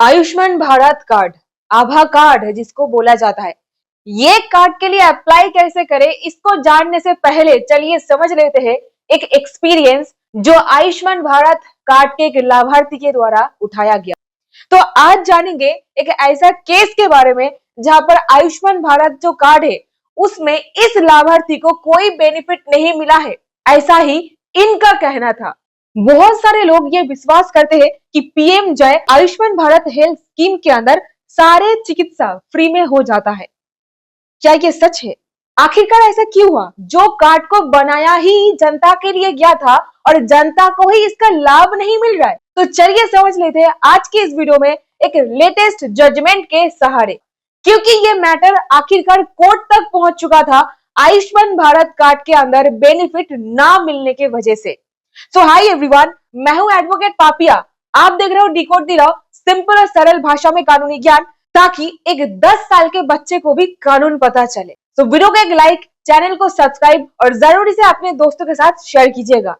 Ayushman Bharat card, आभा card जिसको बोला जाता है, ये कार्ड के लिए अप्लाई कैसे करें, इसको जानने से पहले चलिए समझ लेते हैं एक एक्सपीरियंस जो आयुष्मान भारत कार्ड के एक लाभार्थी के द्वारा उठाया गया। तो आज जानेंगे एक ऐसा केस के बारे में जहां पर आयुष्मान भारत जो कार्ड है उसमें इस लाभार्थी को कोई बेनिफिट नहीं मिला है, ऐसा ही इनका कहना था। बहुत सारे लोग ये विश्वास करते हैं कि पीएम जय आयुष्मान भारत हेल्थ स्कीम के अंदर सारे चिकित्सा फ्री में हो जाता है। क्या ये सच है? आखिरकार ऐसा क्यों हुआ? जो कार्ड को बनाया ही जनता के लिए गया था और जनता को ही इसका लाभ नहीं मिल रहा है। तो चलिए समझ लेते हैं आज की इस वीडियो में एक लेटेस्ट जजमेंट के सहारे, क्योंकि ये मैटर आखिरकार कोर्ट तक पहुंच चुका था आयुष्मान भारत कार्ड के अंदर बेनिफिट ना मिलने के वजह से। सो हाय एवरीवन, मैं हूं एडवोकेट पापिया। आप देख रहे हो डिकोड दी लॉ, सिंपल और सरल भाषा में कानूनी ज्ञान, ताकि एक 10 साल के बच्चे को भी कानून पता चले। तो वीडियो को एक लाइक, चैनल को सब्सक्राइब और जरूरी से अपने दोस्तों के साथ शेयर कीजिएगा।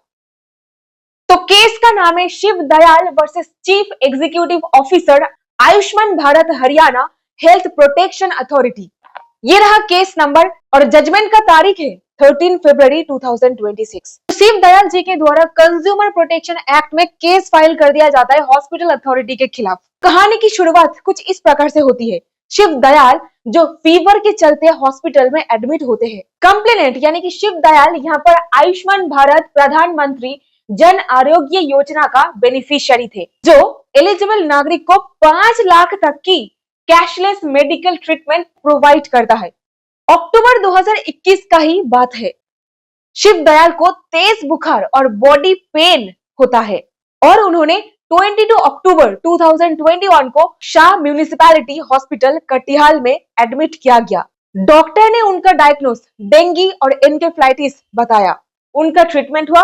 तो केस का नाम है Shiv Dayal versus chief executive officer Ayushman Bharat Haryana health protection authority. ये रहा केस नंबर और जजमेंट का तारीख है 13 फरवरी 2026। शिव दयाल जी के द्वारा कंज्यूमर प्रोटेक्शन एक्ट में केस फाइल कर दिया जाता है हॉस्पिटल अथॉरिटी के खिलाफ। कहानी की शुरुआत कुछ इस प्रकार से होती है। शिव दयाल जो फीवर के चलते हॉस्पिटल में एडमिट होते हैं। कंप्लेनेंट यानी कि शिव दयाल यहाँ पर आयुष्मान भारत प्रधानमंत्री जन आरोग्य योजना का बेनिफिशियरी थे, जो एलिजिबल नागरिक को 5 लाख तक की कैशलेस मेडिकल ट्रीटमेंट प्रोवाइड करता है। अक्टूबर 2021 का ही बात है। शिव दयाल को तेज बुखार और बॉडी पेन होता है और उन्होंने 22 अक्टूबर 2021 को शाह म्यूनिसिपैलिटी हॉस्पिटल कटिहाल में एडमिट किया गया। डॉक्टर ने उनका डायग्नोस डेंगू और एन्केफेलाइटिस बताया। उनका ट्रीटमेंट हुआ,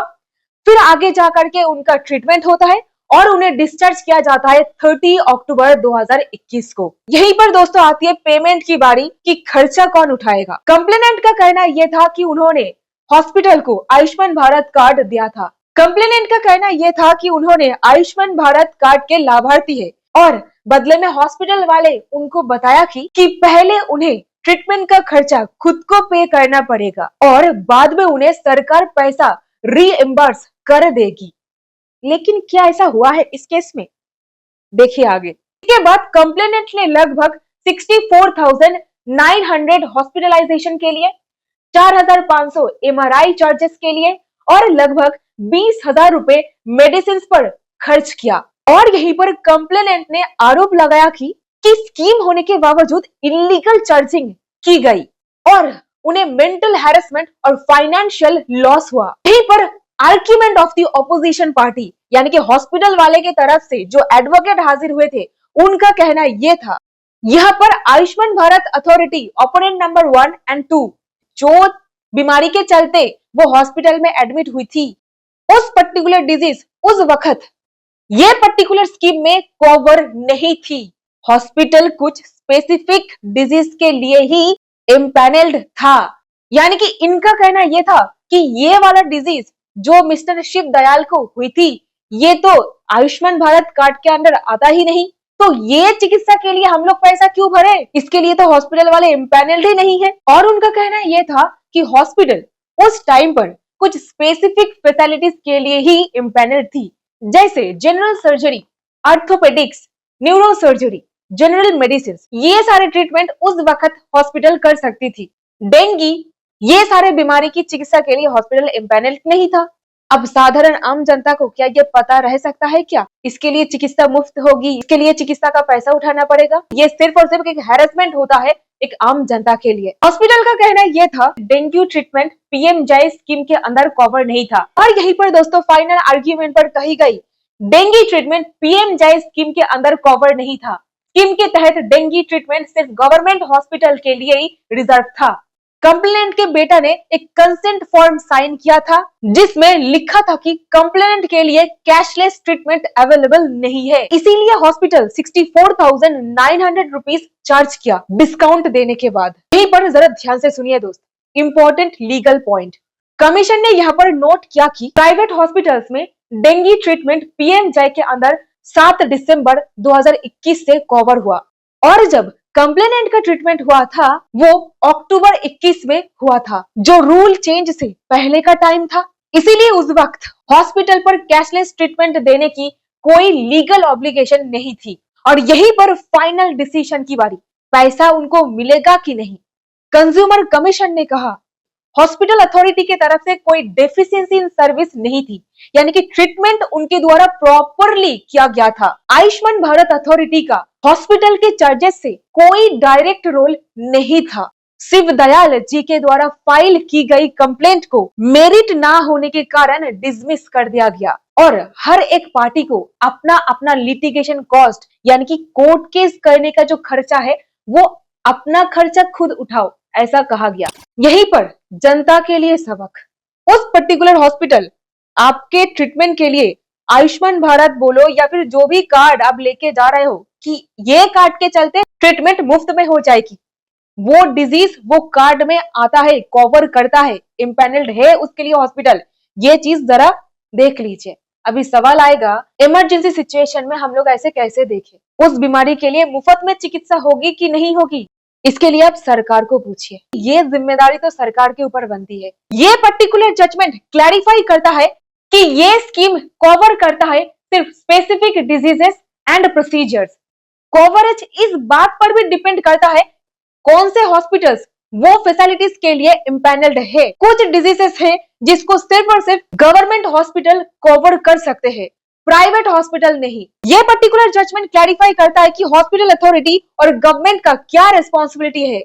फिर आगे जाकर के उनका ट्रीटमेंट होता है और उन्हें डिस्चार्ज किया जाता है 30 अक्टूबर 2021 को। यहीं पर दोस्तों आती है पेमेंट की बारी कि खर्चा कौन उठाएगा। कंप्लेनेंट का कहना यह था कि उन्होंने हॉस्पिटल को आयुष्मान भारत कार्ड दिया था। कंप्लेनेंट का कहना यह था कि उन्होंने आयुष्मान भारत कार्ड के लाभार्थी है और बदले में हॉस्पिटल वाले उनको बताया कि पहले उन्हें ट्रीटमेंट का खर्चा खुद को पे करना पड़ेगा और बाद में उन्हें सरकार पैसा रीइंबर्स कर देगी। लेकिन क्या ऐसा हुआ है इस केस में? देखिए आगे। इसके बाद कंप्लेनेंट ने लगभग 64,900 हॉस्पिटलाइजेशन के लिए, 4,500 एमआरआई चार्जेस के लिए और लगभग 20,000 रुपए मेडिसिन पर खर्च किया। और यहीं पर कंप्लेनेंट ने आरोप लगाया कि स्कीम होने के बावजूद इलीगल चार्जिंग की गई और उन्हें मेंटल हैरेसमेंट और फाइनेंशियल लॉस हुआ। यहीं पर argument of the opposition party यानी कि हॉस्पिटल वाले के तरफ से जो एडवोकेट हाजिर हुए थे, उनका कहना यह था, यहाँ पर Ayushman Bharat authority opponent number 1 and 2 जो बीमारी के चलते वो हॉस्पिटल में एडमिट हुई थी, उस पर्टिकुलर डिजीज उस वक्त ये पर्टिकुलर स्कीम में कवर नहीं थी। हॉस्पिटल कुछ स्पेसिफिक डिजीज के लिए ही इम्पैनल्ड था। यानी कि इनका कहना यह था कि ये वाला डिजीज जो मिस्टर शिव दयाल को हुई थी, ये तो आयुष्मान भारत कार्ड के अंदर आता ही नहीं, तो ये चिकित्सा के लिए हम लोग पैसा क्यों भरे? इसके लिए तो हॉस्पिटल वाले इम्पैनल्ड ही नहीं है। और उनका कहना यह था कि हॉस्पिटल उस टाइम पर कुछ स्पेसिफिक फैसिलिटीज के लिए ही इम्पैनल्ड थी, जैसे general surgery, orthopaedics, neuro surgery, general medicine, ये सारे ट्रीटमेंट उस वक्त हॉस्पिटल कर सकती थी। डेंगू, ये सारे बीमारी की चिकित्सा के लिए हॉस्पिटल इम्पैनल्ड नहीं था। अब साधारण आम जनता को क्या ये पता रह सकता है क्या इसके लिए चिकित्सा मुफ्त होगी, इसके लिए चिकित्सा का पैसा उठाना पड़ेगा? ये सिर्फ और सिर्फ एक हैरेसमेंट होता है एक आम जनता के लिए। हॉस्पिटल का कहना यह था डेंगू ट्रीटमेंट पीएम जय स्कीम के अंदर कवर नहीं था। और यहीं पर दोस्तों फाइनल आर्ग्यूमेंट पर कही गई डेंगू ट्रीटमेंट पीएम जय स्कीम के अंदर कवर नहीं था। स्कीम के तहत डेंगू ट्रीटमेंट सिर्फ गवर्नमेंट हॉस्पिटल के लिए ही रिजर्व था। कंप्लेनेंट के बेटा ने एक कंसेंट फॉर्म साइन किया था जिसमें लिखा था कि कंप्लेनेंट के लिए कैशलेस ट्रीटमेंट अवेलेबल नहीं है, इसीलिए हॉस्पिटल 64,900 रुपीस चार्ज किया डिस्काउंट देने के बाद। यहीं पर जरा ध्यान से सुनिए दोस्त, इंपॉर्टेंट लीगल पॉइंट। कमीशन ने यहाँ पर नोट किया कि प्राइवेट हॉस्पिटल्स में डेंगू ट्रीटमेंट पीएम जय के अंदर 7 दिसंबर 2021 से कवर हुआ और जब कंप्लेनेंट का ट्रीटमेंट हुआ था वो अक्टूबर 21 में हुआ था, जो रूल चेंज से पहले का टाइम था। इसीलिए उस वक्त हॉस्पिटल पर कैशलेस ट्रीटमेंट देने की कोई लीगल ऑब्लिगेशन नहीं थी और यहीं पर फाइनल डिसीजन की बारी, पैसा उनको मिलेगा कि नहीं। कंज्यूमर कमीशन ने कहा हॉस्पिटल अथॉरिटी की तरफ से कोई डेफिशिएंसी इन सर्विस नहीं थी, यानी कि ट्रीटमेंट उनके द्वारा प्रॉपरली किया गया था। आयुष्मान भारत अथॉरिटी का हॉस्पिटल के चार्जेस से कोई डायरेक्ट रोल नहीं था। शिव दयाल जी के द्वारा फाइल की गई कंप्लेंट को मेरिट ना होने के कारण डिसमिस कर दिया गया और हर एक पार्टी को अपना अपना लिटिगेशन कॉस्ट यानी कि कोर्ट केस करने का जो खर्चा है वो अपना खर्चा खुद उठाओ, ऐसा कहा गया। यहीं पर जनता के लिए सबक, उस पर्टिकुलर हॉस्पिटल आपके ट्रीटमेंट के लिए आयुष्मान भारत बोलो या फिर जो भी कार्ड आप लेके जा रहे हो कि ये कार्ड के चलते ट्रीटमेंट मुफ्त में हो जाएगी, वो डिजीज वो कार्ड में आता है, कवर करता है, इम्पैनल्ड है उसके लिए हॉस्पिटल, ये चीज जरा देख लीजिए। अभी सवाल आएगा इमरजेंसी सिचुएशन में हम लोग ऐसे कैसे देखें, उस बीमारी के लिए मुफ्त में चिकित्सा होगी कि नहीं होगी, इसके लिए आप सरकार को पूछिए। ये जिम्मेदारी तो सरकार के ऊपर बनती है। ये पर्टिकुलर जजमेंट क्लैरिफाई करता है कि ये स्कीम कवर करता है सिर्फ specific diseases and procedures. Coverage इस बात पर भी डिपेंड करता है कौन से हॉस्पिटल्स वो फैसिलिटीज के लिए इम्पैनल्ड है। कुछ डिजीजेस है जिसको सिर्फ और सिर्फ गवर्नमेंट हॉस्पिटल कवर कर सकते हैं, प्राइवेट हॉस्पिटल नहीं। यह पर्टिकुलर जजमेंट क्लैरिफाई करता है कि हॉस्पिटल अथॉरिटी और गवर्नमेंट का क्या रिस्पॉन्सिबिलिटी है।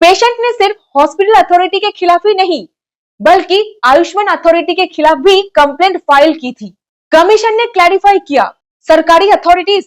पेशेंट ने सिर्फ हॉस्पिटल अथॉरिटी के खिलाफ ही नहीं बल्कि आयुष्मान अथॉरिटी के खिलाफ भी कंप्लेंट फाइल की थी। कमीशन ने क्लैरिफाई किया सरकारी अथॉरिटीज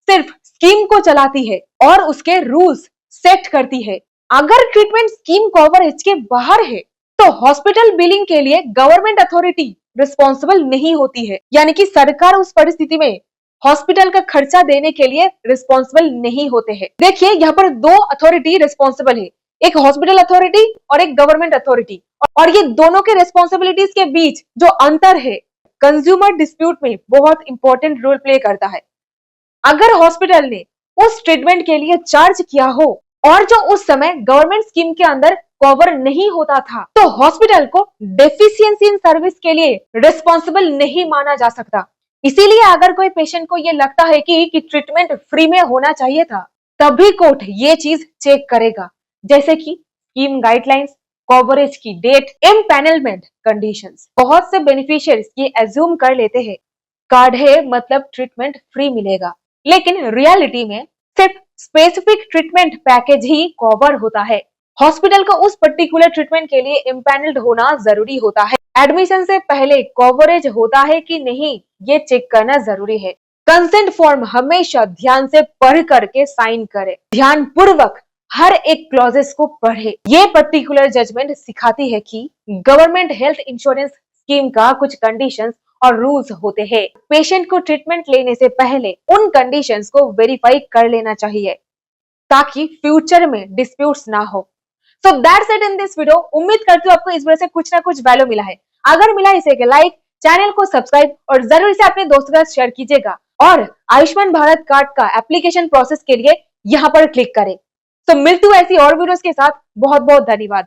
सिर्फ स्कीम को चलाती है और उसके रूल्स सेट करती है। अगर ट्रीटमेंट स्कीम कवरेज के बाहर है तो हॉस्पिटल बिलिंग के लिए गवर्नमेंट अथॉरिटी रिस्पॉन्सिबल नहीं होती है, यानी कि सरकार उस परिस्थिति में हॉस्पिटल का खर्चा देने के लिए रिस्पॉन्सिबल नहीं होते हैं। देखिए यहाँ पर दो अथॉरिटी रिस्पॉन्सिबल है, एक हॉस्पिटल अथॉरिटी और एक गवर्नमेंट अथॉरिटी, और ये दोनों के रिस्पॉन्सिबिलिटीज के बीच जो अंतर है कंज्यूमर डिस्प्यूट में बहुत इंपॉर्टेंट रोल प्ले करता है। अगर हॉस्पिटल ने उस ट्रीटमेंट के लिए चार्ज किया हो और जो उस समय गवर्नमेंट स्कीम के अंदर कवर नहीं होता था तो हॉस्पिटल को डेफिशिएंसी इन सर्विस के लिए रिस्पॉन्सिबल नहीं माना जा सकता। इसीलिए अगर कोई पेशेंट को ये लगता है कि ट्रीटमेंट फ्री में होना चाहिए था, तभी कोर्ट ये चीज चेक करेगा, जैसे कि स्कीम गाइडलाइंस, कवरेज की डेट, एम्पैनलमेंट कंडीशंस। बहुत से बेनिफिशियरीज ये एज्यूम कर लेते हैं कार्ड है मतलब ट्रीटमेंट फ्री मिलेगा, लेकिन रियलिटी में सिर्फ स्पेसिफिक ट्रीटमेंट पैकेज ही कवर होता है। हॉस्पिटल को उस पर्टिकुलर ट्रीटमेंट के लिए इम्पैनल्ड होना जरूरी होता है। एडमिशन से पहले कवरेज होता है कि नहीं ये चेक करना जरूरी है। कंसेंट फॉर्म हमेशा ध्यान से पढ़ करके साइन करे, ध्यान पूर्वक हर एक क्लॉजेस को पढ़े। ये पर्टिकुलर जजमेंट सिखाती है कि गवर्नमेंट हेल्थ इंश्योरेंस स्कीम का कुछ कंडीशंस और रूल्स होते हैं। पेशेंट को ट्रीटमेंट लेने से पहले उन कंडीशंस को वेरीफाई कर लेना चाहिए ताकि फ्यूचर में डिस्प्यूट्स ना हो। So that's it in this video. उम्मीद करती हूँ आपको इस वीडियो से कुछ ना कुछ वैल्यू मिला है। अगर मिला इसे के लाइक, चैनल को सब्सक्राइब और जरूर इसे अपने दोस्तों के साथ शेयर कीजिएगा और आयुष्मान भारत कार्ड का एप्लीकेशन प्रोसेस के लिए यहाँ पर क्लिक करें। तो मिलती हूँ ऐसी और वीडियोस के साथ। बहुत बहुत धन्यवाद।